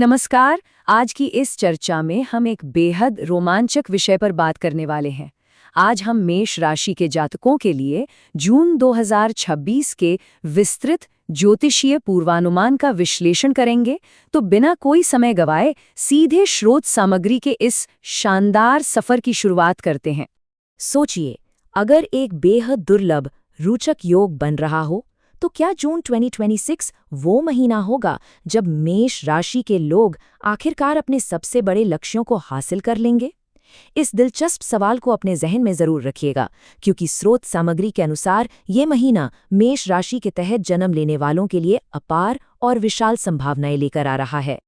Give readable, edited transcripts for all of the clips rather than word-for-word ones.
नमस्कार। आज की इस चर्चा में हम एक बेहद रोमांचक विषय पर बात करने वाले हैं। आज हम मेष राशि के जातकों के लिए जून 2026 के विस्तृत ज्योतिषीय पूर्वानुमान का विश्लेषण करेंगे। तो बिना कोई समय गवाए सीधे स्रोत सामग्री के इस शानदार सफर की शुरुआत करते हैं। सोचिए, अगर एक बेहद दुर्लभ रोचक योग बन रहा हो, तो क्या जून 2026 वो महीना होगा जब मेष राशि के लोग आखिरकार अपने सबसे बड़े लक्ष्यों को हासिल कर लेंगे? इस दिलचस्प सवाल को अपने जहन में जरूर रखिएगा, क्योंकि स्रोत सामग्री के अनुसार ये महीना मेष राशि के तहत जन्म लेने वालों के लिए अपार और विशाल संभावनाएं लेकर आ रहा है।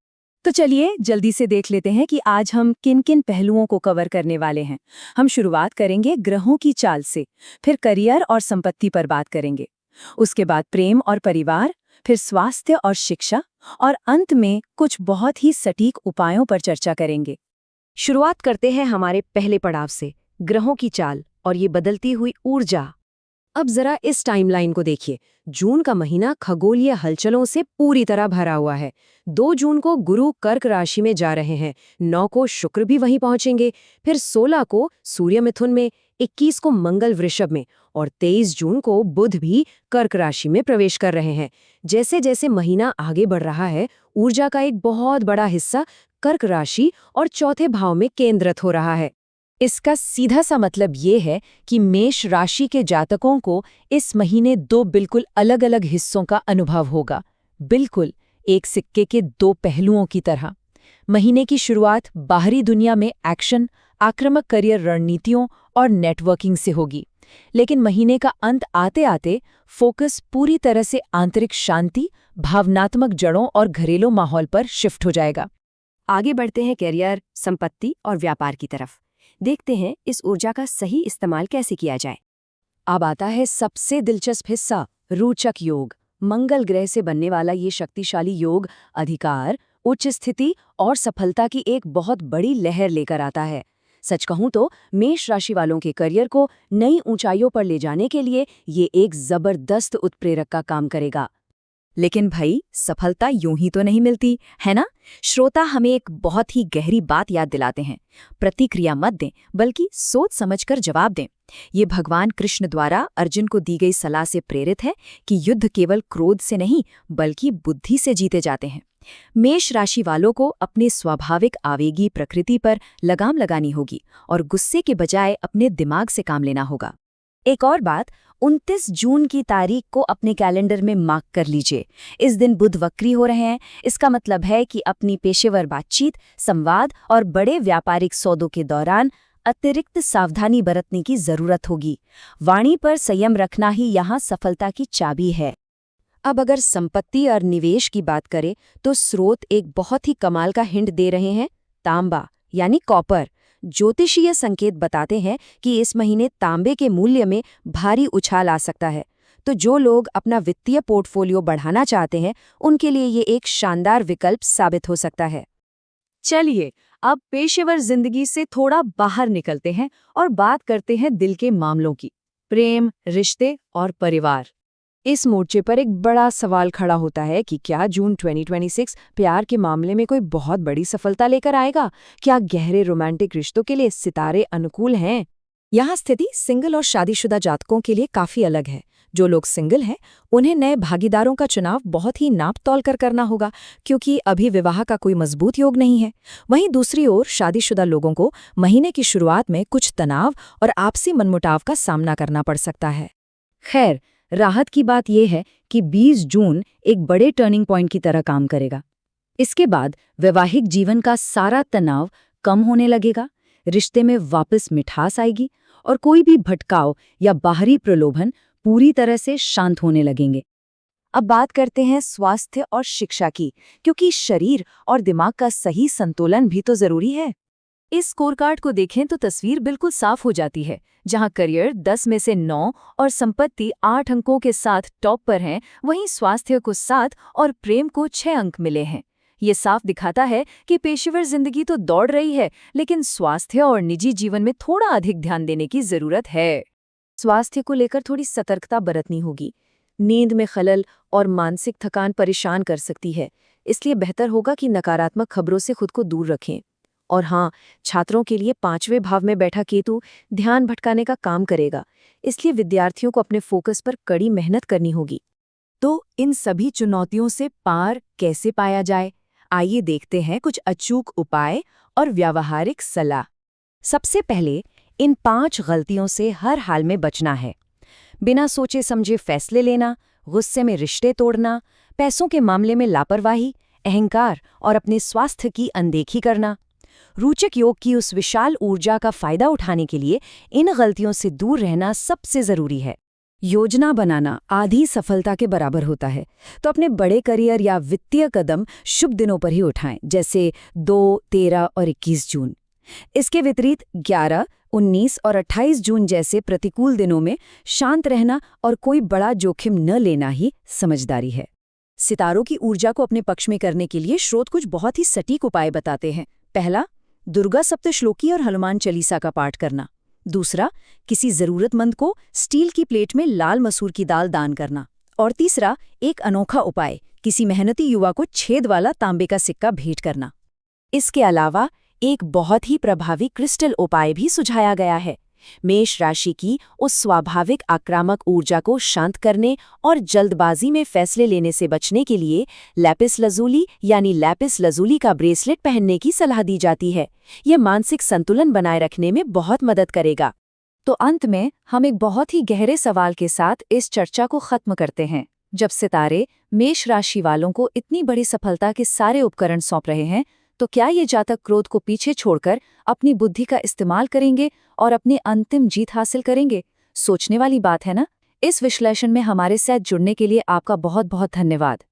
तो चलिए जल्दी से देख लेते हैं कि आज हम किन किन पहलुओं को कवर करने वाले हैं। हम शुरुआत करेंगे ग्रहों की चाल से, फिर करियर और संपत्ति पर बात करेंगे। उसके बाद प्रेम और परिवार, फिर स्वास्थ्य और शिक्षा, और अंत में कुछ बहुत ही सटीक उपायों पर चर्चा करेंगे। शुरुआत करते हैं हमारे पहले पड़ाव से, ग्रहों की चाल और ये बदलती हुई ऊर्जा। अब जरा इस टाइमलाइन को देखिए। जून का महीना खगोलीय हलचलों से पूरी तरह भरा हुआ है। 2 जून को गुरु कर्क राशि में जा रहे हैं, 9 को शुक्र भी वहीं पहुंचेंगे, फिर 16 को सूर्य मिथुन में, 21 को मंगल वृषभ में और 23 जून को बुध भी कर्क राशि में प्रवेश कर रहे हैं। जैसे जैसे महीना आगे बढ़ रहा है, ऊर्जा का एक बहुत बड़ा हिस्सा कर्क राशि और चौथे भाव में केंद्रित हो रहा है। इसका सीधा सा मतलब ये है कि मेष राशि के जातकों को इस महीने 2 बिल्कुल अलग-अलग हिस्सों का अनुभव होगा, बिल्कुल एक सिक्के के 2 पहलुओं की तरह। महीने की शुरुआत बाहरी दुनिया में एक्शन, आक्रामक करियर रणनीतियों और नेटवर्किंग से होगी, लेकिन महीने का अंत आते-आते फोकस पूरी तरह से आंतरिक शांति, भावनात्मक जड़ों और घरेलू माहौल पर शिफ्ट हो जाएगा। आगे बढ़ते हैं करियर, संपत्ति और व्यापार की तरफ। देखते हैं इस ऊर्जा का सही इस्तेमाल कैसे किया जाए। अब आता है सबसे दिलचस्प हिस्सा, रोचक योग। मंगल ग्रह से बनने वाला ये शक्तिशाली योग अधिकार, उच्च स्थिति और सफलता की एक बहुत बड़ी लहर लेकर आता है। सच कहूं तो मेष राशि वालों के करियर को नई ऊंचाइयों पर ले जाने के लिए ये एक जबरदस्त उत्प्रेरक का काम करेगा। लेकिन भाई, सफलता यूं ही तो नहीं मिलती, है ना? श्रोता हमें एक बहुत ही गहरी बात याद दिलाते हैं। प्रतिक्रिया मत दें, बल्कि सोच समझकर जवाब दें। ये भगवान कृष्ण द्वारा अर्जुन को दी गई सलाह से प्रेरित है कि युद्ध केवल क्रोध से नहीं, बल्कि बुद्धि से जीते जाते हैं। मेष राशि वालों को अपने स्वाभाविक आवेगी प्रकृति पर लगाम लगानी होगी और गुस्से के बजाय अपने दिमाग से काम लेना होगा। एक और बात, 29 जून की तारीख को अपने कैलेंडर में मार्क कर लीजिए। इस दिन बुध वक्री हो रहे हैं। इसका मतलब है कि अपनी पेशेवर बातचीत, संवाद और बड़े व्यापारिक सौदों के दौरान अतिरिक्त सावधानी बरतने की जरूरत होगी। वाणी पर संयम रखना ही यहाँ सफलता की चाबी है। अब अगर संपत्ति और निवेश की बात करें, तो स्रोत एक बहुत ही कमाल का हिंट दे रहे हैं, तांबा यानी कॉपर। ज्योतिषीय संकेत बताते हैं कि इस महीने तांबे के मूल्य में भारी उछाल आ सकता है। तो जो लोग अपना वित्तीय पोर्टफोलियो बढ़ाना चाहते हैं, उनके लिए ये एक शानदार विकल्प साबित हो सकता है। चलिए अब पेशेवर जिंदगी से थोड़ा बाहर निकलते हैं और बात करते हैं दिल के मामलों की, प्रेम, रिश्ते और परिवार। इस मोर्चे पर एक बड़ा सवाल खड़ा होता है कि क्या जून 2026 प्यार के मामले में कोई बहुत बड़ी सफलता लेकर आएगा? क्या गहरे रोमांटिक रिश्तों के लिए सितारे अनुकूल हैं? यहाँ स्थिति सिंगल और शादीशुदा जातकों के लिए काफी अलग है। जो लोग सिंगल हैं, उन्हें नए भागीदारों का चुनाव बहुत ही नाप तौल कर करना होगा, क्योंकि अभी विवाह का कोई मजबूत योग नहीं है। वहीं दूसरी ओर शादीशुदा लोगों को महीने की शुरुआत में कुछ तनाव और आपसी मनमुटाव का सामना करना पड़ सकता है। खैर, राहत की बात यह है कि 20 जून एक बड़े टर्निंग पॉइंट की तरह काम करेगा। इसके बाद वैवाहिक जीवन का सारा तनाव कम होने लगेगा, रिश्ते में वापस मिठास आएगी और कोई भी भटकाव या बाहरी प्रलोभन पूरी तरह से शांत होने लगेंगे। अब बात करते हैं स्वास्थ्य और शिक्षा की, क्योंकि शरीर और दिमाग का सही संतुलन भी तो जरूरी है। इस स्कोरकार्ड को देखें तो तस्वीर बिल्कुल साफ हो जाती है। जहां करियर 10 में से 9 और संपत्ति 8 अंकों के साथ टॉप पर हैं, वहीं स्वास्थ्य को 7 और प्रेम को 6 अंक मिले हैं। ये साफ दिखाता है कि पेशेवर जिंदगी तो दौड़ रही है, लेकिन स्वास्थ्य और निजी जीवन में थोड़ा अधिक ध्यान देने की जरूरत है। स्वास्थ्य को लेकर थोड़ी सतर्कता बरतनी होगी। नींद में खलल और मानसिक थकान परेशान कर सकती है, इसलिए बेहतर होगा कि नकारात्मक खबरों से खुद को दूर रखें। और हाँ, छात्रों के लिए 5वें भाव में बैठा केतु ध्यान भटकाने का काम करेगा, इसलिए विद्यार्थियों को अपने फोकस पर कड़ी मेहनत करनी होगी। तो इन सभी चुनौतियों से पार कैसे पाया जाए? आइए देखते हैं कुछ अचूक उपाय और व्यावहारिक सलाह। सबसे पहले इन 5 गलतियों से हर हाल में बचना है। बिना सोचे समझे फैसले लेना, गुस्से में रिश्ते तोड़ना, पैसों के मामले में लापरवाही, अहंकार और अपने स्वास्थ्य की अनदेखी करना। रोचक योग की उस विशाल ऊर्जा का फायदा उठाने के लिए इन गलतियों से दूर रहना सबसे जरूरी है। योजना बनाना आधी सफलता के बराबर होता है, तो अपने बड़े करियर या वित्तीय कदम शुभ दिनों पर ही उठाएं, जैसे 2, 13 और 21 जून। इसके विपरीत 11, 19 और 28 जून जैसे प्रतिकूल दिनों में शांत रहना और कोई बड़ा जोखिम न लेना ही समझदारी है। सितारों की ऊर्जा को अपने पक्ष में करने के लिए स्रोत कुछ बहुत ही सटीक उपाय बताते हैं। पहला, दुर्गा सप्तश्लोकी और हनुमान चालीसा का पाठ करना। दूसरा, किसी जरूरतमंद को स्टील की प्लेट में लाल मसूर की दाल दान करना। और तीसरा, एक अनोखा उपाय, किसी मेहनती युवा को छेद वाला तांबे का सिक्का भेंट करना। इसके अलावा एक बहुत ही प्रभावी क्रिस्टल उपाय भी सुझाया गया है। मेष राशि की उस स्वाभाविक आक्रामक ऊर्जा को शांत करने और जल्दबाजी में फैसले लेने से बचने के लिए लैपिस लजूली यानी लैपिस लजूली का ब्रेसलेट पहनने की सलाह दी जाती है। यह मानसिक संतुलन बनाए रखने में बहुत मदद करेगा। तो अंत में हम एक बहुत ही गहरे सवाल के साथ इस चर्चा को खत्म करते हैं। जब सितारे मेष राशि वालों को इतनी बड़ी सफलता के सारे उपकरण सौंप रहे हैं, तो क्या ये जातक क्रोध को पीछे छोड़कर अपनी बुद्धि का इस्तेमाल करेंगे और अपनी अंतिम जीत हासिल करेंगे? सोचने वाली बात है ना? इस विश्लेषण में हमारे साथ जुड़ने के लिए आपका बहुत बहुत धन्यवाद।